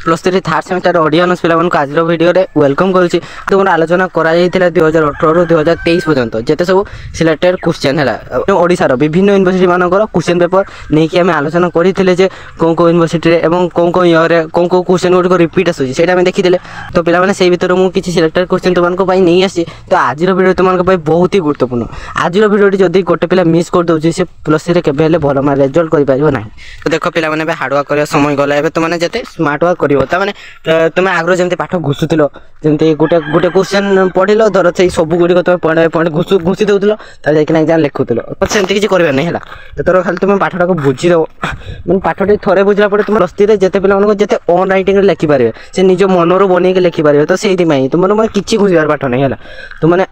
+3 third সেମିস্টাर Odia honours पिला आज video welcome करुच्ची। तो मोर आलोचना कर 2018 रु 2023 पर्यंत जिते सब सिलेक्टेड क्वेश्चन है ओडिशार विभिन्न यूनिवर्सिटी मानकर क्वेश्चन पेपर नहीं कि आम आलोचना करते कौन कौ यूनिवर्सिटी कौन कौ इयर कौन कौ क्वेश्चन गुड़िक रिपीट आसूँ देखी तो पे से भर मुझे सिलेक्टेड क्वेश्चन तुमको नहीं आसी। तो आज भिडियो तुमको बहुत ही गुरुत्वपूर्ण। आज भिडियो जब गोटे पिला मिस कर दूसरी से +3 के भल रिजल्ट कर ना। तो देख पे हार्डवर्क कर समय गला तुमने जिते स्मार्ट वर्क कर तुम आगे जमी पाठ घुसुल जमी गोटे गोटे क्वेश्चन पढ़ल धर से सब गुड़िक तुम पढ़े घुसी दूल जाना एग्जाम लिखुल सेमती किसी कर नहीं है। तो तोर खाली तुम पाठटा को बुझीदेव मैं पाठटी थे बुझला पड़े तुम +3 जिते पे जिते ऑन राइटिंग लिखिपारे से निज मनर बनईक लिखिपारे। तो से तुम किसी घुसबार पाठ नहीं है। तुमने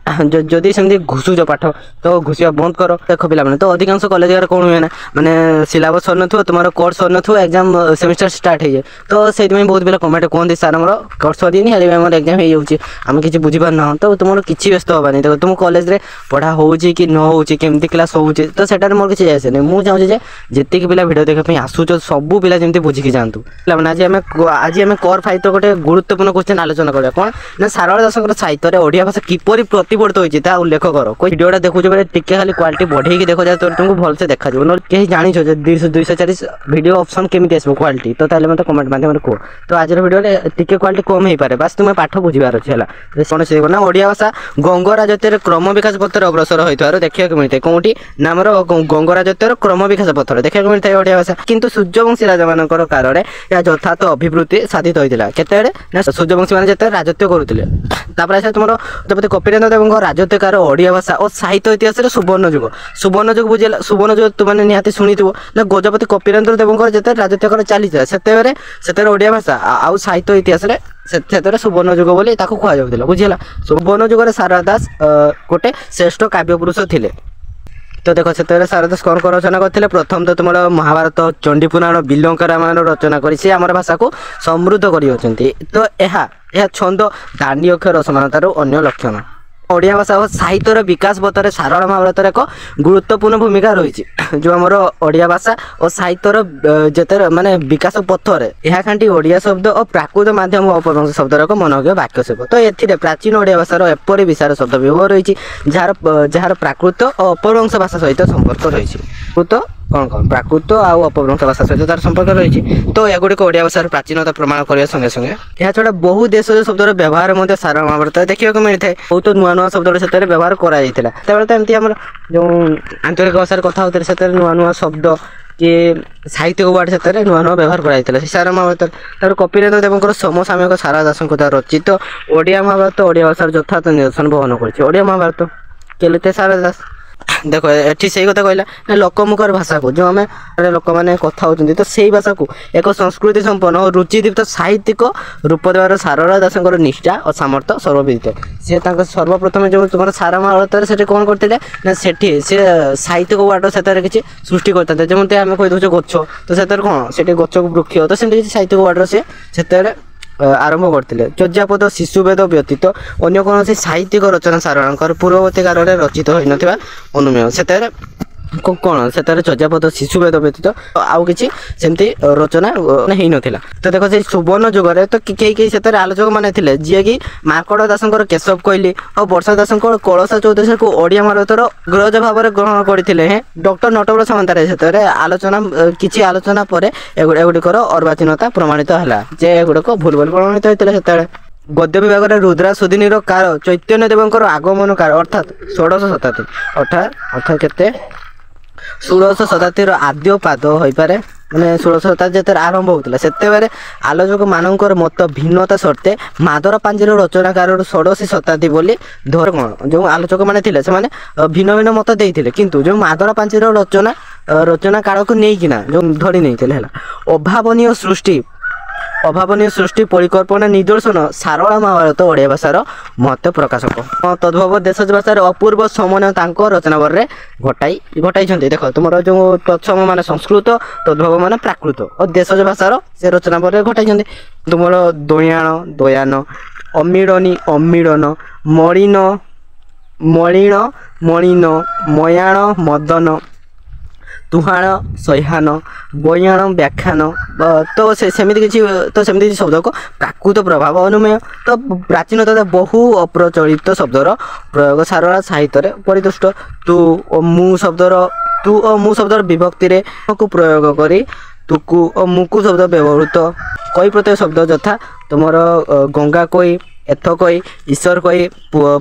जदि सेमती घुसुच पाठ तो घुसवा बंद कर। देख पे तो अधिकांश कॉलेज कौन हुए ना माने सिलेबस सर न तुम कोर्स सर न एग्जाम सेमिस्टर स्टार्ट हो जाए। तो से बहुत पिला कमेंट कहते सार आम कोर्स सरीनी आम एग्जाम होम किसी बुझीपार ना। तो तुम किसी व्यस्त हबानी देखो तुम कॉलेज रे पढ़ा हो कि न हो केमती क्लास हो तो सेटार मोर किसी जाए नहीं। मुझे चाहूँगी जितकी पिला भिडियो देखा आसूच सबू पिला जमी बुझिकी जातु। आज आम कर फाइटर गोटे गुरुत्वपूर्ण क्वेश्चन आलोचना करा कौन ना सारला दास साहित्य ओडिया भाषा किपरि प्रतिफलित होती है उल्लेख कर। कोई भिडियोटा देखो टिके खाली क्वालिटी बढ़ेगी देखो जाए तो तुमको भलसे देखा न कहीं जानी 240 भिडियो ऑप्शन केमी आसो क्वालिटी। तो ताले मत कमेंट माध्यम कह। तो आज भिडियो टिके क्वालिटी कम हो पारे बास तुम्हें पाठ बुझार अच्छे है कौन से ना ओडिया भाषा गंग राजत्वर क्रम विकास पथर अग्रसर होता देखा मिलता है कौटी ना आमर गंग राजत्वर क्रम विकास पथर देखा मिलता है ओडिया भाषा। किंतु सूर्यवंशी राजा मान कारण यह यथार्थ अभिवृद्धि साधित होता है सूर्यवंशी मैंने जिते राजत्व करुले। तुम गजपति कपिलेन्द्र देव राजत्वकार ओडिया भाषा और साहित्य इतिहास सुवर्ण जुग बुझेगा सुवर्ण जुग तुमने निहाती शुणी ना गजपति कपिलेन्द्र देव जिते राजत्वकार चली से ओडिया भाषा आउ साहित्य इतिहास से सुवर्ण जुग बोली कहला बुझेगा। सुवर्ण जुगर सारदा दास गोटे श्रेष्ठ काव्य पुरुष थे। तो देखो से सारदा दास कौन रचना करते प्रथम तो तुम महाभारत चंडीपुराण बिलंका रामायण रचना कर आम भाषा को समृद्ध कर। तो यह छंद दानी अक्षर असमानतार अन्य लक्षण ओडिया भाषा और साहित्यर विकास पथर सारला महाभारत एक गुरुत्वपूर्ण भूमिका रही जो आमर ओडिया भाषा और साहित्यर जिते माने विकास पथर यह खांटी ओडिया शब्द और प्राकृत माध्यम अपभ्रंश शब्द एक मनोज्ञ वाक्य सेव। तो ये प्राचीन ओडिया भाषार एपरी विशाल शब्द व्यवहार रही जार प्राकृत और अपभ्रंश भाषा सहित संपर्क रही। तो कौन कौन प्राकृत आउ अपभ्रंश भाषा सहित तार संपर्क रही। तो यह गुड़िक ओडिया भाषार प्राचीनता प्रमाण करने संगे संगे यह छड़ा बहु देश शब्दर व्यवहार सारा महाभारत देखा मिलता है। बहुत नुआ नुआ शब्द से व्यवहार कर जो आंचलिक भाषा कथा होते से नुआ नुआ शब्द कि साहित्य वार्ड से नुआ नुआ व्यवहार कर सारा महाभारत तर कपिलेन्द्र देव समसामयिक सारदा दास रचित ओडिया महाभारत ओडिया भाषार यथार्थ निदर्शन बहन कर महाभारत के सारदा दास। देखो ये से कथा कहला ना लोकमुखर भाषा को जो आम लोक मैंने कथा होती तो से भाषा को एक संस्कृति संपन्न और रुचिदीप्त साहित्यिक रूप देवार सारला दास निष्ठा और सामर्थ्य सर्वविदित। सी सर्वप्रथम जो तुम सारा महाभारत से कौन करते ना से साहित्यिक वार्ड से किसी सृष्टि करते जमी आम कही दे गच तो से कौन से गच वृक्ष तो से साहित्यिक वार्ड से आरंभ करते चर्यापद शिशुवेद व्यतीत अन्य कौन साहित्यिक रचना सारण पूर्ववर्ती काल में रचित होता अनुमेय से कौन से चर्यापद शिशुवेद व्यतीत आउ कि सेमती रचना हो नाला। तो देखो से सुवर्ण जुगर तो कई से आलोचक मैंने थे जी कि मार्कट दास केशव कोइली और वर्षा दास कलशा चौधरी को ओडिया महाभारतर ग्रज भाव में ग्रहण करते डॉक्टर नटवर सामंताराय से आलोचना किसी आलोचना पर एगुड़िकर अर्वाचीनता प्रमाणित है जे एगुड़िक भूल भूल प्रमाणित होता है। गद्य विभाग रुद्रा सुदिनीर कार चैतन्य देवंकर आगमन कार अर्थात 16 शताब्दी अर्थात के 16 शताब्दीर आद्य पाद हो पारे मैंने 16 शताब्दी जो आरंभ होता से आलोचक मानकर मत भिन्नता सत्वे मादर पांजीर रचनाकार 16 शताब्दी बोली धर कौन जो आलोचक मैंने भिन्न भिन्न मत देते किंतु जो मादर पांजीर रचना काल को लेकिन जो धरी नहीं अभावनीय सृष्टि परिकल्पना निदर्शन सारला महाभारत ओडिया भाषार महत्व प्रकाशक तद्भव देश भाषार अपूर्व समन्वय रचनावर घटाई देख तुम जो तत्सम मान संस्कृत तद्भव मान प्राकृत और देश भाषार से रचनावर घटाई तुम दयान दयान अमीडनी अमीडन मलिन मलिन मलिन मयाण मदन ତୁହାଣ ସହ୍ୟାନ ବୟାନ ବ୍ୟାଖ୍ୟାନ ତ ସେମିତି କିଛି ଶବ୍ଦକୁ ପ୍ରାକୃତ ପ୍ରଭାବ ଅନୁମେୟ। ତ ପ୍ରାଚୀନ ତଥା ବହୁ ଅପ୍ରଚଳିତ ଶବ୍ଦର ପ୍ରୟୋଗ ସାରଳା ସାହିତ୍ୟରେ ପରିଦୃଷ୍ଟ। ତୁ ଓ ମୁଁ ଶବ୍ଦର ବିଭକ୍ତିରେ କୁ ପ୍ରୟୋଗ କରି ତୁକୁ ଓ ମୁକୁ ଶବ୍ଦ ବ୍ୟବହୃତ। କଇ ପ୍ରତ୍ୟୟ ଶବ୍ଦ ଯଥା ତୁମର ଗଙ୍ଗା କଇ, ଏଥ କଇ, ଈଶ୍ୱର କଇ,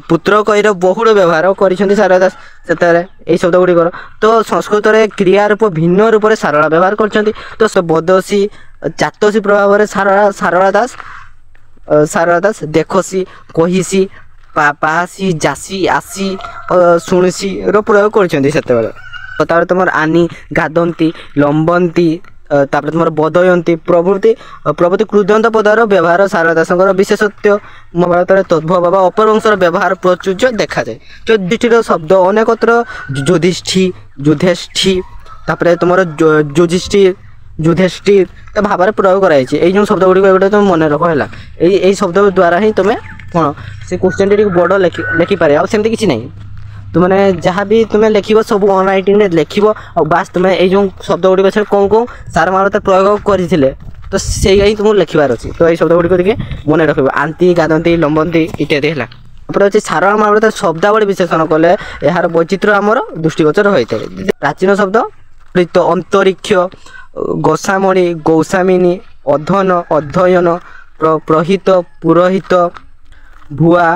ପୁତ୍ର କଇର ବହୁଳ ବ୍ୟବହାର କରିଛନ୍ତି ସାରଳା ଦାସ ସେତେବେଳେ ଏଇ ଶବ୍ଦ ଗୁଡ଼ିକର। ତ ସଂସ୍କୃତରେ କ୍ରିୟା ରୂପ ଭିନ୍ନ ରୂପରେ ସାରଳା ବ୍ୟବହାର କରିଛନ୍ତି। ତ ବଦସୀ ଚାତସୀ ପ୍ରଭାବରେ ସାରଳା ଦାସ ଦେଖସି, କହିସି, ପାହାସି, ଯାସି, ଆସି, ଶୁଣିସିର ପ୍ରୟୋଗ କରିଛନ୍ତି ସେତେବେଳେ। ତାପରେ ତୁମର ଆନି, ଗାଦନ୍ତି, ଲମ୍ବନ୍ତି, ତାପରେ ତୁମର ବଦୟନ୍ତୀ ପ୍ରଭୃତି କୃଦନ୍ତ ପଦର ବ୍ୟବହାର ସାରଳା ଦାସଙ୍କର ବିଶେଷତ୍ୱ। ମହାଭାରତରେ ତଦ୍ଭବ ବା ଅପରବଂଶର ବ୍ୟବହାର ପ୍ରଚୁର୍ଯ୍ୟ ଦେଖାଯାଏ। ଯୁଧିଷ୍ଠିର ଶବ୍ଦ ଅନେକତ୍ର ଯୁଧିଷ୍ଠି ତାପରେ ତୁମର ଯୁଧିଷ୍ଠିର ଭାବରେ ପ୍ରୟୋଗ କରାଯାଇଛି। ଏଇ ଯେଉଁ ଶବ୍ଦ ଗୁଡ଼ିକ ଏଗୁଡ଼ା ତୁମେ ମନେ ରଖ ହେଲା। ଏଇ ଶବ୍ଦ ଦ୍ୱାରା ହିଁ ତୁମେ କ'ଣ ସେ କୋଶ୍ଚିନ୍ଟି ଟିକେ ବଡ଼ ଲେଖିପାରିବ, ଆଉ ସେମିତି କିଛି ନାହିଁ। ତୁମେ ଯାହା ବି ତୁମେ ଲେଖିବ ସବୁ ଅନ୍ ରାଇଟିଂରେ ଲେଖିବ, ଆଉ ବାସ୍ ତୁମେ ଏଇ ଯେଉଁ ଶବ୍ଦ ଗୁଡ଼ିକ ଅଛି କେଉଁ ସାର ମହାଭାରତ ପ୍ରୟୋଗ କରିଥିଲେ ତ ସେଇଆ ହିଁ ତୁମକୁ ଲେଖିବାର ଅଛି। ତ ଏଇ ଶବ୍ଦ ଗୁଡ଼ିକ ଟିକେ ମନେ ରଖିବ, ଆନ୍ତି, ଗାଦନ୍ତି, ଲମ୍ବନ୍ତି ଇତ୍ୟାଦି ହେଲା। ତାପରେ ଅଛି ସାରଳା ମହାଭାରତ ଶବ୍ଦାବଳୀ ବିଶେଷଣ କଲେ ଏହାର ବୈଚିତ୍ର୍ୟ ଆମର ଦୃଷ୍ଟିଗୋଚର ହୋଇଥାଏ। ପ୍ରାଚୀନ ଶବ୍ଦ ଅନ୍ତରୀକ୍ଷ, ଗୋସାମଣି, ଗୌସାମିନୀ, ଅଧନ, ଅଧ୍ୟୟନ, ପ୍ରହିତ, ପୁରୋହିତ, ଭୁଆ,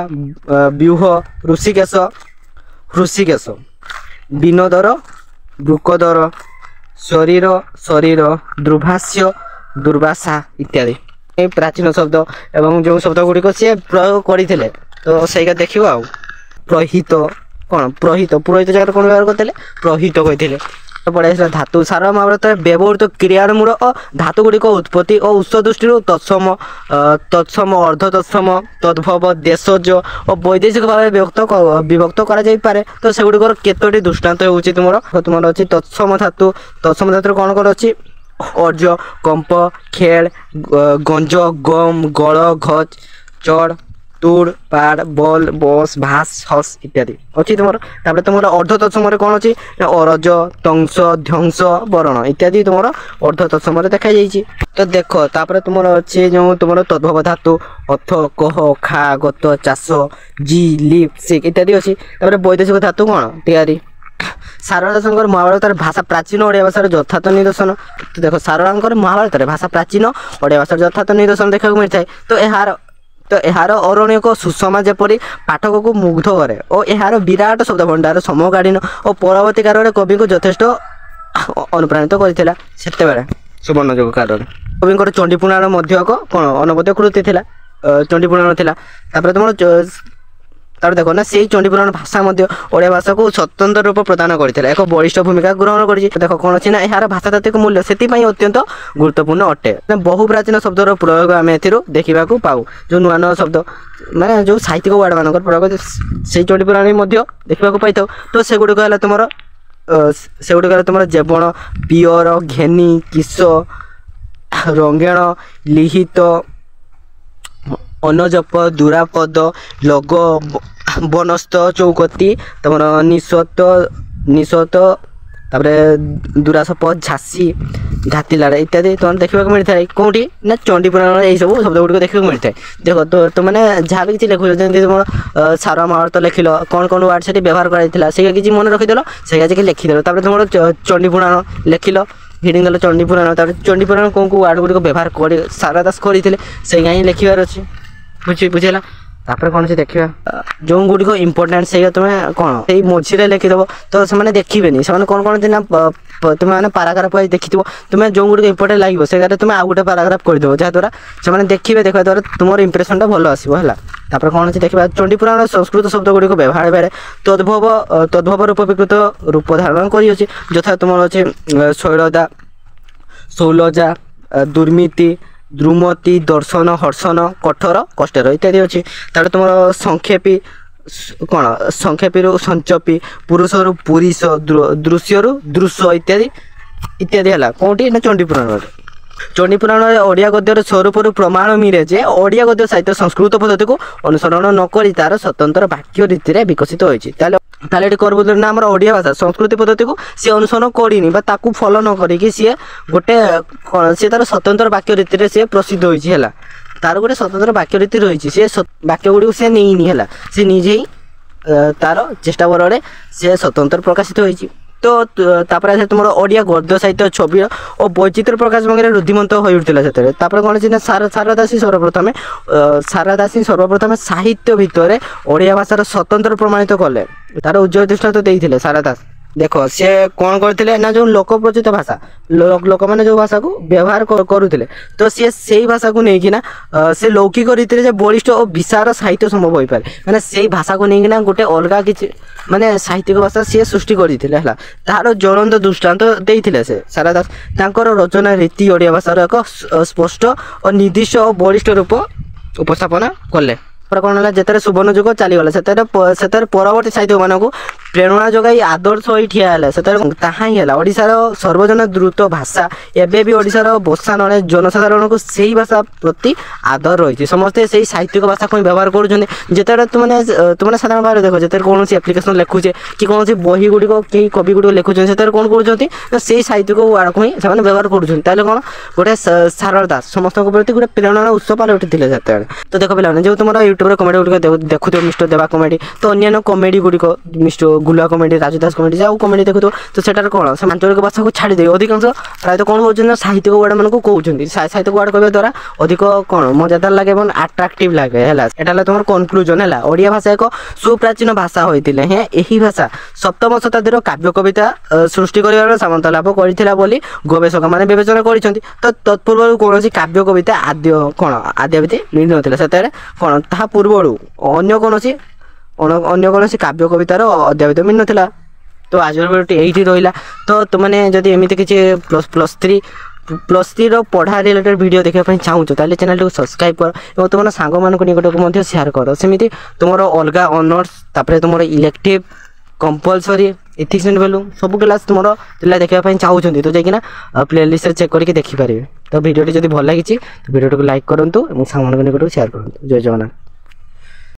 ବ୍ୟୁହ, ହୃଷିକେଶ, ବିନୋଦର, ବୃକୋଦର, ଶରୀର, ଦୁର୍ବାସା ଇତ୍ୟାଦି এই ପ୍ରାଚୀନ ଶବ୍ଦ ଏବଂ ଯେଉଁ ଶବ୍ଦ ଗୁଡ଼ିକ ସିଏ ପ୍ରୟୋଗ କରିଥିଲେ ତ ସେଇଟା ଦେଖିବ। ଆଉ ପୁରୋହିତ ଜାଗାରେ କ'ଣ ବ୍ୟବହାର କରିଥିଲେ? ପ୍ରହିତ କହିଥିଲେ। ପଢ଼ାଇଥିଲା ଧାତୁ ସାରଳା ମହାଭାରତରେ ବ୍ୟବହୃତ କ୍ରିୟାର ମୂଳ ଓ ଧାତୁ ଗୁଡ଼ିକ ଉତ୍ପତ୍ତି ଓ ଉତ୍ସ ଦୃଷ୍ଟିରୁ ତତ୍ସମ, ଅର୍ଦ୍ଧ ତତ୍ସମ, ତଦ୍ଭବ, ଦେଶଜ ଓ ବୈଦେଶିକ ଭାବେ ବିଭକ୍ତ କରାଯାଇପାରେ। ତ ସେଗୁଡ଼ିକର କେତୋଟି ଦୃଷ୍ଟାନ୍ତ ହେଉଛି ତୁମର ଅଛି ତତ୍ସମ ଧାତୁରେ କ'ଣ ଅଛି? ଅର୍ଜ, କମ୍ପ, ଖେଳ, ଗଞ୍ଜ, ଗମ, ଗଳ, ଘଚ, ଚଡ଼, ତୁଡ଼, ପାଡ଼, ବଲ, ବସ, ଭାସ, ହସ ଇତ୍ୟାଦି ଅଛି ତୁମର। ତାପରେ ତୁମର ଅର୍ଦ୍ଧ ତତ୍ସମରେ କ'ଣ ଅଛି? ଅରଜ, ତଂସ, ଧ୍ୱଂସ, ବରଣ ଇତ୍ୟାଦି ତୁମର ଅର୍ଦ୍ଧ ତତ୍ସମରେ ଦେଖାଯାଇଛି। ତ ଦେଖ ତାପରେ ତୁମର ଅଛି ଯେଉଁ ତୁମର ତଦ୍ଭବ ଧାତୁ ଅଥ, କହ, ଖା, ଗତ, ଚାଷ, ଜି, ଲିପ୍, ସିକ୍ ଇତ୍ୟାଦି ଅଛି। ତାପରେ ବୈଦେଶିକ ଧାତୁ କ'ଣ? ତିଆରି। ସାରଳା ଦାସଙ୍କର ମହାଭାରତରେ ଭାଷା ପ୍ରାଚୀନ ଓଡ଼ିଆ ଭାଷାର ଯଥାର୍ଥ ନିଦର୍ଶନ। ଦେଖ ସାରଳାଙ୍କର ମହାଭାରତରେ ଭାଷା ପ୍ରାଚୀନ ଓଡ଼ିଆ ଭାଷାର ଯଥାର୍ଥ ନିଦର୍ଶନ ଦେଖିବାକୁ ମିଳିଥାଏ। ତ ଏହାର ଅରଣ୍ୟକ ସୁଷମା ଯେପରି ପାଠକକୁ ମୁଗ୍ଧ କରେ ଓ ଏହାର ବିରାଟ ଶବ୍ଦ ଭଣ୍ଡାର ସମକାଳୀନ ଓ ପରବର୍ତ୍ତୀ କାଳରେ କବିଙ୍କୁ ଯଥେଷ୍ଟ ଅନୁପ୍ରାଣିତ କରିଥିଲା। ସେତେବେଳେ ସୁବର୍ଣ୍ଣ ଯୁଗ କାଳରେ କବିଙ୍କର ଚଣ୍ଡୀପୁରାଣ ମଧ୍ୟ ଏକ କ'ଣ ଅନବଦ୍ୟ କୃତି ଥିଲା, ଚଣ୍ଡୀପୁରାଣ ଥିଲା। ତାପରେ ତୁମର ଦେଖ ନା ସେଇ ଚଣ୍ଡୀପୁରାଣ ଭାଷା ମଧ୍ୟ ଓଡ଼ିଆ ଭାଷାକୁ ସ୍ୱତନ୍ତ୍ର ରୂପ ପ୍ରଦାନ କରିଥିଲା, ଏକ ବଳିଷ୍ଠ ଭୂମିକା ଗ୍ରହଣ କରିଛି। ଦେଖ କ'ଣ ଅଛି ନା ଏହାର ଭାଷାତାତ୍ତ୍ୱିକ ମୂଲ୍ୟ ସେଥିପାଇଁ ଅତ୍ୟନ୍ତ ଗୁରୁତ୍ୱପୂର୍ଣ୍ଣ ଅଟେ। ବହୁ ପ୍ରାଚୀନ ଶବ୍ଦର ପ୍ରୟୋଗ ଆମେ ଏଥିରୁ ଦେଖିବାକୁ ପାଉ। ଯେଉଁ ନୂଆ ନୂଆ ଶବ୍ଦ ମାନେ ଯେଉଁ ସାହିତ୍ୟିକ ୱାର୍ଡ଼ ମାନଙ୍କର ପ୍ରୟୋଗ ସେଇ ଚଣ୍ଡୀପୁରାଣ ମଧ୍ୟ ଦେଖିବାକୁ ପାଇଥାଉ। ତ ସେଗୁଡ଼ିକ ହେଲା ତୁମର ଜେବଣ, ପିଅର, ଘେନି, କିସ, ରଙ୍ଗେଣ, ଲିହିତ, ଅନଜପ, ଦୁରାପଦ, ଲଗ, ବନସ୍ତ, ଚୌକତି, ତୁମର ନିଶ୍ୱତ, ତାପରେ ଦୁରାସପ, ଝାସି, ଘାତିଲାଡ଼ ଇତ୍ୟାଦି ତୁମର ଦେଖିବାକୁ ମିଳିଥାଏ। କେଉଁଠି ନା ଚଣ୍ଡୀପୁରାଣରେ ଏହିସବୁ ଶବ୍ଦ ଗୁଡ଼ିକ ଦେଖିବାକୁ ମିଳିଥାଏ। ଦେଖ ତୁମେ ଯାହା ବି କିଛି ଲେଖୁଛ ଯେମିତି ତୁମର ସାରଳା ମହାଭାରତ ଲେଖିଲ କ'ଣ ୱାର୍ଡ଼ ସେଠି ବ୍ୟବହାର କରାଯାଇଥିଲା ସେଇଟା କିଛି ମନେ ରଖିଦେଲ, ସେଇଟା ଯାଇକି ଲେଖିଦେଲ। ତାପରେ ତୁମର ଚଣ୍ଡୀପୁରାଣ ଲେଖିଲ, ହିଡ଼ିଂ ଦେଲ ଚଣ୍ଡୀପୁରାଣ। ତାପରେ ଚଣ୍ଡୀପୁରାଣ କେଉଁ ୱାର୍ଡ଼ ଗୁଡ଼ିକ ବ୍ୟବହାର ସାରଳା ଦାସ କରିଥିଲେ ସେଇଟା ହିଁ ଲେଖିବାର ଅଛି। ବୁଝିଲା। ତାପରେ କ'ଣ ଅଛି ଦେଖିବା ଯେଉଁ ଗୁଡ଼ିକ ଇମ୍ପୋର୍ଟାଣ୍ଟ ସେଇଟା ତୁମେ କ'ଣ ସେଇ ମଝିରେ ଲେଖିଦେବ। ତ ସେମାନେ ଦେଖିବେନି, ସେମାନେ କ'ଣ ନା ତୁମେ ମାନେ ପାରାଗ୍ରାଫ ୱାଇଜ୍ ଦେଖିଥିବ। ତୁମେ ଯେଉଁ ଗୁଡ଼ିକ ଇମ୍ପୋର୍ଟାଣ୍ଟ ଲାଗିବ ସେଇଟାରେ ତୁମେ ଆଉ ଗୋଟେ ପାରାଗ୍ରାଫ କରିଦେବ, ଯାହାଦ୍ୱାରା ସେମାନେ ଦେଖିବା ଦ୍ୱାରା ତୁମର ଇମ୍ପ୍ରେସନଟା ଭଲ ଆସିବ ହେଲା। ତାପରେ କ'ଣ ଅଛି ଦେଖିବା ଚଣ୍ଡୀପୁରାଣ ସଂସ୍କୃତ ଶବ୍ଦ ଗୁଡ଼ିକ ବ୍ୟବହାର ବେଳେ ତଦ୍ଭବ ରୂପ ବିକୃତ ରୂପ ଧାରଣ କରିଅଛି। ଯଥା ତୁମର ଅଛି ଶୈଳଜା, ଦୁର୍ମିତି, ଦ୍ରୁମତି, ଦର୍ଶନ, ହର୍ଷଣ, କଠୋର, କଷ୍ଟର ଇତ୍ୟାଦି ଅଛି। ତାପରେ ତୁମର ସଂକ୍ଷେପୀରୁ ସଞ୍ଚପି, ପୁରୁଷରୁ ପୁରିଷ, ଦୃଶ୍ୟରୁ ଦୃଶ୍ୟ ଇତ୍ୟାଦି ହେଲା କେଉଁଠି ନା ଚଣ୍ଡୀପୁରାଣରେ। ଚଣ୍ଡୀପୁରାଣରେ ଓଡ଼ିଆ ଗଦ୍ୟର ସ୍ୱରୂପରୁ ପ୍ରମାଣ ମିଳେ ଯେ ଓଡ଼ିଆ ଗଦ୍ୟ ସାହିତ୍ୟ ସଂସ୍କୃତ ପଦ୍ଧତିକୁ ଅନୁସରଣ ନ କରି ତାର ସ୍ୱତନ୍ତ୍ର ବାକ୍ୟ ରୀତିରେ ବିକଶିତ ହୋଇଛି। ତାହେଲେ তাহলে এটি করবুদ্ধ না আমার ওড়িয়া ভাষা সংস্কৃতি পদ্ধতিକୁ সে অনুসরণ করিনি বা তাକୁ ফলো ন করিকি সে গোটে সে তার স্বতন্ত্র বাক্য রীতিরে সে প্রসিদ্ধ হয়েছে হেলা তার গোটে স্বতন্ত্র বাক্য রীতি রয়েছে সে বাক্য গুড়িକୁ সে নেইনি হেলা সে নিজেই তার চেষ্টা বଳରେ সে স্বতন্ত্র প্রকাশিত হয়েছে। তো তারপরে আছে তোমার ওড়িয়া গদ্য সাহিত্য ছবি ও বৈচিত্র্য প্রকাশ ভাঙরে রুদ্ধিমন্ত হয়ে উঠছিল সেতবে। তারপরে কোণ আছে না সারদা দাসী সর্বপ্রথমে সাহিত্য ভিতরে ওড়িয়া ভাষার স্বতন্ত্র প্রমাণিত কলে তার উজ্জ্বল দৃষ্টান্ত ଦେଇଥିଲେ সারদা দাস। দেখ সে কোণ করଥିଲେ না যে লোকপ্রচিত ভাষা ଲୋକମାନେ ଯେଉଁ ଭାଷାକୁ ବ୍ୟବହାର କରୁଥିଲେ ତ ସିଏ ସେଇ ଭାଷାକୁ ନେଇକିନା ସେ ଲୌକିକ ରୀତିରେ ଯେ ବଳିଷ୍ଠ ଓ ବିଶାଳ ସାହିତ୍ୟ ସମ୍ଭବ ହୋଇପାରେ ମାନେ ସେଇ ଭାଷାକୁ ନେଇକିନା ଗୋଟେ ଅଲଗା କିଛି ମାନେ ସାହିତ୍ୟିକ ଭାଷା ସିଏ ସୃଷ୍ଟି କରିଥିଲେ ହେଲା ତାହାର ଜ୍ୱଳନ୍ତ ଦୃଷ୍ଟାନ୍ତ ଦେଇଥିଲେ ସେ ସାରଦା ଦାସ। ତାଙ୍କର ରଚନା ରୀତି ଓଡ଼ିଆ ଭାଷାର ଏକ ସ୍ପଷ୍ଟ ଓ ନିର୍ଦ୍ଦିଷ୍ଟ ଓ ବଳିଷ୍ଠ ରୂପ ଉପସ୍ଥାପନ କଲେ। তারপরে কোণ হল যেতে সুবর্ণ যুগ চালিগলা সেতার পরবর্তী সাহিত্য মানুষ প্রেরণা যোগাই আদর্শ হয়ে ঠিয়া হলে সেতার তাহা হি হল ওড়িশার সর্বজন দ্রুত ভাষা এবে বি ওড়িশার বসা নড়ে জনসাধারণক সেই ভাষা প্রতি আদর রয়েছে সমস্তে সেই সাহিত্যিক ভাষাকে ব্যবহার করছেন যেতবে তুমি সাধারণ ভাবে দেখো যেতে কৌশি আপ্লিকেসন লেখুছে কি কৌশি বহি গুড়িক কি কবি গুড়িক লেখুছেন সেতবে কোণ করছেন সেই সাহিত্যিক ওয়ার্ডকে হি সে ব্যবহার করছেন তাহলে কোণ গোটে সারদা দাস সমস্ত প্রতি গোটে প্রেরণার উৎস পালে উঠিলে সেতবে। তো দেখো পিলাମାନେ যে তোমার यूट्यूब कमेडी गुड़िक देखुव मिस्टर देवा कमेडी तो अन्य comedy गुड़िक mister गुलुआ comedy Raju Das comedy जो कमेडी देखुव तो सेटार कौन से आंचलिक भाषा को छाड़ी दे अधिकांश प्रायतः कौन कौन साहित्यिक वार्ड मान कहते साहित्यिक वार्ड कहवा द्वारा अधिक कौन मजादार लगे और आट्राक्टिव लगे है यहाँ तुम कनक्लूजन है ओडिया भाषा एक सुप्राचीन भाषा होते हैं यही भाषा सप्तम शताब्दीर काव्य कविता सृष्टि कर सामंत लाभ करता बोली गवेषक मैंने विवेचना कर तो तत्पूर्व कौन काव्य कविता आद्य कौन आद्यावधि मिल ना से कौन ता पूर्व अन्य कौन काव्य कवितार अद्यावधि मिल ना। तो आज ये रहा तो तुमने जदि एमती किसी प्लस थ्री पढ़ा रिलेटेड वीडियो देखा चाहूँ ताले चैनल को सब्सक्राइब कर और तुम सांग मान निकट को शेयर कर सेमती तुम अलग ऑनर्स तापर तुम elective compulsory ethics and value सब क्लास तुम देखा चाहूँ तो जाइना प्लेलिस्ट चेक करके देखिपारे। तो वीडियो जब भल लगी तो वीडियो को लाइक करूँ और सांग मान निकट को शेयर करूँ। जय जगन्नाथ।